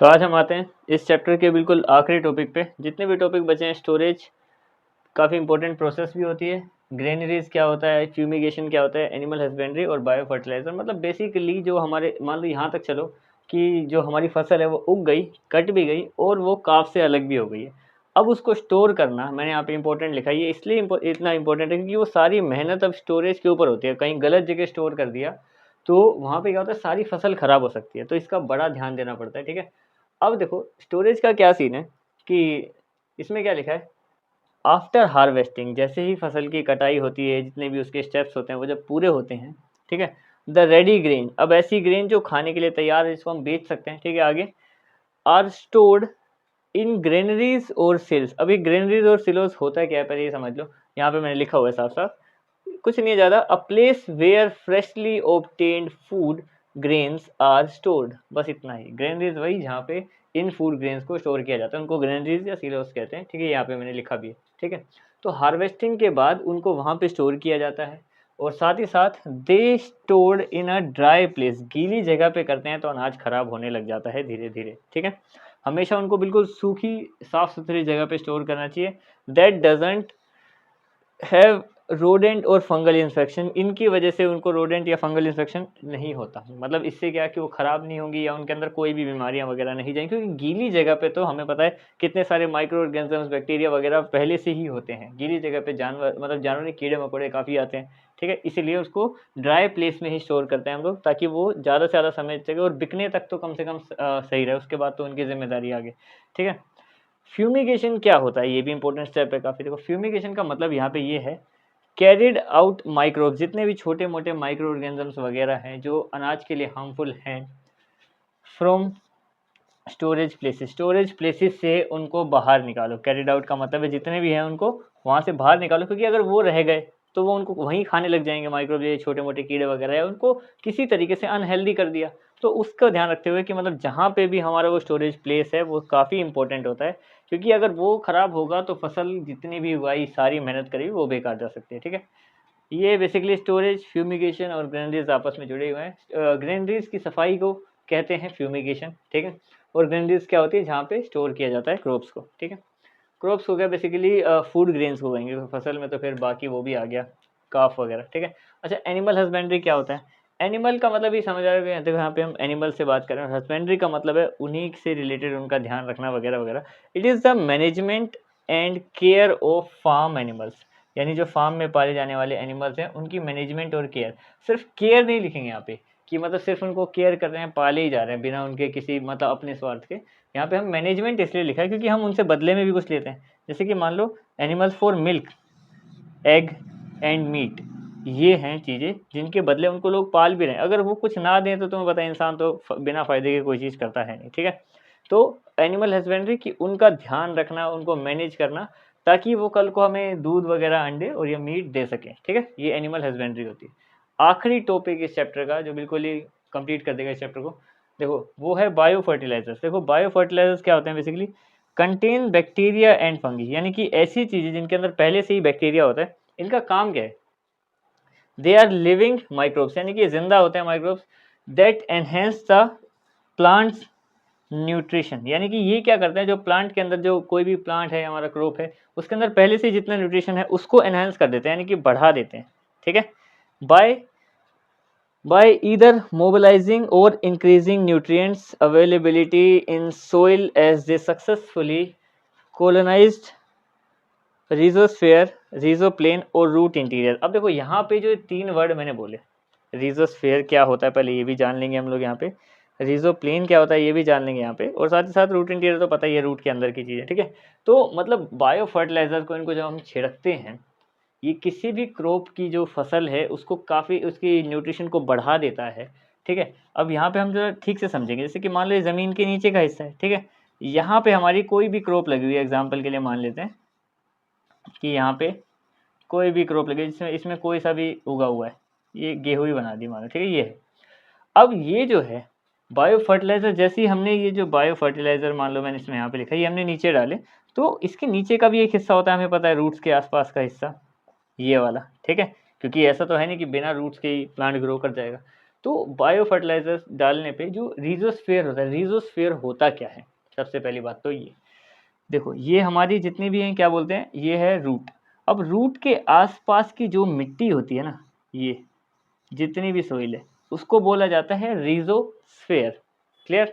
तो आज हम आते हैं इस चैप्टर के बिल्कुल आखिरी टॉपिक पे। जितने भी टॉपिक बचे हैं, स्टोरेज काफ़ी इंपॉर्टेंट प्रोसेस भी होती है, ग्रेनरीज क्या होता है, फ्यूमिगेशन क्या होता है, एनिमल हस्बेंड्री और बायो फर्टिलाइजर। मतलब बेसिकली जो हमारे, मान लो यहाँ तक चलो कि जो हमारी फसल है वो उग गई, कट भी गई और वो काफ से अलग भी हो गई है। अब उसको स्टोर करना, मैंने यहाँ पे इंपॉर्टेंट लिखा है, ये इसलिए इतना इंपॉर्टेंट है क्योंकि वो सारी मेहनत अब स्टोरेज के ऊपर होती है। कहीं गलत जगह स्टोर कर दिया तो वहाँ पे क्या होता है, सारी फसल खराब हो सकती है, तो इसका बड़ा ध्यान देना पड़ता है। ठीक है, अब देखो स्टोरेज का क्या सीन है कि इसमें क्या लिखा है, आफ्टर हार्वेस्टिंग, जैसे ही फसल की कटाई होती है, जितने भी उसके स्टेप्स होते हैं वो जब पूरे होते हैं, ठीक है, द रेडी ग्रेन, अब ऐसी ग्रेन जो खाने के लिए तैयार है, जिसको हम बेच सकते हैं, ठीक है, आगे, आर स्टोर्ड इन ग्रेनरीज और सिल्स। अभी ग्रेनरीज और सिलोस होता है क्या है, पहले ये समझ लो। यहाँ पे मैंने लिखा हुआ है साफ साफ, कुछ नहीं है ज़्यादा, a place where freshly obtained food grains are stored, बस इतना ही। ग्रेनरीज वही जहाँ पे इन फूड ग्रेन्स को स्टोर किया जाता है, उनको ग्रेनरीज या सिलोस कहते हैं। ठीक है, यहाँ पे मैंने लिखा भी है। ठीक है, तो हार्वेस्टिंग के बाद उनको वहाँ पे स्टोर किया जाता है, और साथ ही साथ they stored in a dry place, गीली जगह पे करते हैं तो अनाज खराब होने लग जाता है धीरे धीरे। ठीक है, हमेशा उनको बिल्कुल सूखी साफ सुथरी जगह पे स्टोर करना चाहिए। दैट डजेंट हैव रोडेंट और फंगल इन्फेक्शन, इनकी वजह से उनको रोडेंट या फंगल इन्फेक्शन नहीं होता। मतलब इससे क्या कि वो ख़राब नहीं होंगी या उनके अंदर कोई भी बीमारियां वगैरह नहीं जाएंगी, क्योंकि गीली जगह पे तो हमें पता है कितने सारे माइक्रो ऑर्गेनिजम्स, बैक्टीरिया वगैरह पहले से ही होते हैं। गीली जगह पे जानवर, मतलब जानवर, कीड़े मकोड़े काफ़ी आते हैं। ठीक है, इसीलिए उसको ड्राई प्लेस में ही स्टोर करते हैं हम लोग, ताकि वो ज़्यादा से ज़्यादा समय चले और बिकने तक तो कम से कम सही रहे, उसके बाद तो उनकी जिम्मेदारी आगे। ठीक है, फ्यूमिगेशन क्या होता है, ये भी इंपॉर्टेंट स्टेप है काफ़ी। देखो फ्यूमिगेशन का मतलब यहाँ पे ये है, कैरिड आउट माइक्रोब्स, जितने भी छोटे मोटे माइक्रो ऑर्गेनिजम्स वगैरह हैं जो अनाज के लिए हार्मफुल हैं, from storage places, storage places से उनको बाहर निकालो। कैरिड आउट का मतलब है जितने भी हैं उनको वहाँ से बाहर निकालो, क्योंकि अगर वो रह गए तो वो उनको वहीं खाने लग जाएंगे, माइक्रोब ये छोटे मोटे कीड़े वगैरह है, उनको किसी तरीके से अनहेल्दी कर दिया। तो उसका ध्यान रखते हुए कि मतलब जहाँ पे भी हमारा वो स्टोरेज प्लेस है वो काफ़ी इंपॉर्टेंट होता है, क्योंकि अगर वो ख़राब होगा तो फसल जितनी भी उगाई, सारी मेहनत करी, वो बेकार जा सकती है। ठीक है, ये बेसिकली स्टोरेज, फ्यूमिगेशन और ग्रेनरीज आपस में जुड़े हुए हैं। ग्रेनरीज की सफाई को कहते हैं फ्यूमिगेशन। ठीक है, और ग्रेनरीज क्या होती है, जहाँ पे स्टोर किया जाता है क्रॉप्स को। ठीक है, क्रॉप्स हो गया बेसिकली फूड ग्रेन्स को कहेंगे फसल में, तो फिर बाकी वो भी आ गया, काफ वगैरह। ठीक है, अच्छा एनिमल हस्बेंड्री क्या होता है, एनिमल का मतलब ही समझ आ रहा है, देखो यहाँ पे हम एनिमल से बात कर रहे हैं, हस्बेंड्री का मतलब है उन्हीं से रिलेटेड उनका ध्यान रखना वगैरह वगैरह। It is the management and care of farm animals, यानी जो फार्म में पाले जाने वाले एनिमल्स हैं उनकी मैनेजमेंट और केयर। सिर्फ केयर नहीं लिखेंगे यहाँ पे कि मतलब सिर्फ उनको केयर कर रहे हैं, पाले ही जा रहे हैं बिना उनके किसी मतलब अपने स्वार्थ के। यहाँ पे हम मैनेजमेंट इसलिए लिखा है क्योंकि हम उनसे बदले में भी कुछ लेते हैं। जैसे कि मान लो animals for milk, egg and meat, ये हैं चीज़ें जिनके बदले उनको लोग पाल भी रहे हैं। अगर वो कुछ ना दें तो तुम्हें पता है इंसान तो बिना फ़ायदे के कोई चीज़ करता है नहीं। ठीक है, तो एनिमल हस्बेंड्री की उनका ध्यान रखना, उनको मैनेज करना, ताकि वो कल को हमें दूध वगैरह, अंडे और ये मीट दे सकें। ठीक है, ये एनिमल हस्बेंड्री होती है। आखिरी टॉपिक इस चैप्टर का जो बिल्कुल ही कंप्लीट कर देगा इस चैप्टर को, देखो वो है बायो फर्टिलाइजर्स। देखो बायो फर्टिलाइजर्स क्या होते हैं, basically contain bacteria and fungi, यानी कि ऐसी चीज़ें जिनके अंदर पहले से ही बैक्टीरिया होता है। इनका काम क्या है, दे आर लिविंग माइक्रोब्स, यानी कि जिंदा होते हैं microbes, that enhance the plants nutrition, यानी कि ये क्या करते हैं, जो प्लांट के अंदर, जो कोई भी प्लांट है हमारा क्रॉप है, उसके अंदर पहले से जितना न्यूट्रिशन है उसको एनहेंस कर देते हैं, यानी कि बढ़ा देते हैं। ठीक है, bye by either mobilizing or increasing nutrients availability in soil as they successfully colonized rhizosphere, rhizoplane और root interior। अब देखो यहाँ पे जो 3 वर्ड मैंने बोले, rhizosphere क्या होता है पहले ये भी जान लेंगे हम लोग यहाँ पे, rhizoplane क्या होता है ये भी जान लेंगे यहाँ पे, और साथ ही साथ रूट इंटीरियर तो पता ही है, रूट के अंदर की चीज़ है। ठीक है, तो मतलब बायो फर्टिलाइजर को, इनको जब हम छिड़कते हैं, ये किसी भी क्रॉप की जो फसल है उसको काफ़ी, उसकी न्यूट्रिशन को बढ़ा देता है। ठीक है, अब यहाँ पे हम जो ठीक से समझेंगे, जैसे कि मान लो ये ज़मीन के नीचे का हिस्सा है। ठीक है, यहाँ पे हमारी कोई भी क्रॉप लगी हुई है, एग्जाम्पल के लिए मान लेते हैं कि यहाँ पे कोई भी क्रॉप लगी, जिसमें इसमें कोई सा भी उगा हुआ है, ये गेहूँ ही बना दी मान लो। ठीक है, ये है। अब ये जो है बायो फर्टिलाइज़र, जैसे ही हमने ये जो बायो फर्टिलाइज़र, मान लो मैंने इसमें यहाँ पे लिखा है, ये हमने नीचे डाले, तो इसके नीचे का भी एक हिस्सा होता है, हमें पता है, रूट्स के आसपास का हिस्सा, ये वाला। ठीक है, क्योंकि ऐसा तो है नहीं कि बिना रूट्स के ही प्लांट ग्रो कर जाएगा। तो बायो फर्टिलाइजर्स डालने पे जो रीजोस्फीयर होता है, रीजोस्फीयर होता क्या है? सबसे पहली बात तो ये देखो, ये हमारी जितनी भी हैं क्या बोलते हैं, ये है रूट। अब रूट के आसपास की जो मिट्टी होती है ना, ये जितनी भी सोइल है उसको बोला जाता है रीजोस्फीयर। क्लियर?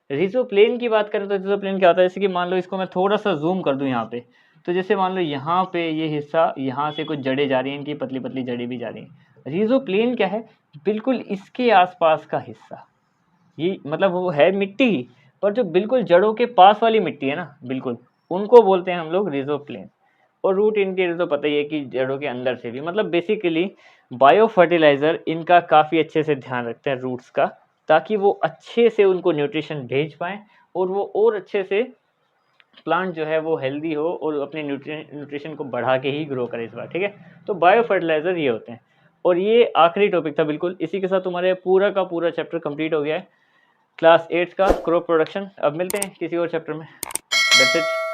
रीजोप्लेन की बात करें तो रीजोप्लेन क्या होता है, जैसे कि मान लो इसको मैं थोड़ा सा जूम कर दूं यहाँ पे, तो जैसे मान लो यहाँ पे ये हिस्सा, यहाँ से कुछ जड़ें जा रही हैं, इनकी पतली पतली जड़ें भी जा रही हैं। रीजोप्लेन क्या है? बिल्कुल इसके आसपास का हिस्सा, ये मतलब वो है मिट्टी ही, पर जो बिल्कुल जड़ों के पास वाली मिट्टी है ना, बिल्कुल उनको बोलते हैं हम लोग रीजोप्लेन। और रूट इनके तो पता ही है कि जड़ों के अंदर से भी, मतलब बेसिकली बायो फर्टिलाइजर इनका काफ़ी अच्छे से ध्यान रखते हैं रूट्स का, ताकि वो अच्छे से उनको न्यूट्रिशन भेज पाएँ और वो और अच्छे से प्लांट जो है वो हेल्दी हो और अपने न्यूट्रिशन को बढ़ा के ही ग्रो करे इस बार। ठीक है, तो बायो फर्टिलाइजर ये होते हैं। और ये आखिरी टॉपिक था बिल्कुल, इसी के साथ तुम्हारे पूरा का पूरा चैप्टर कंप्लीट हो गया है क्लास 8 का क्रॉप प्रोडक्शन। अब मिलते हैं किसी और चैप्टर में। That's it.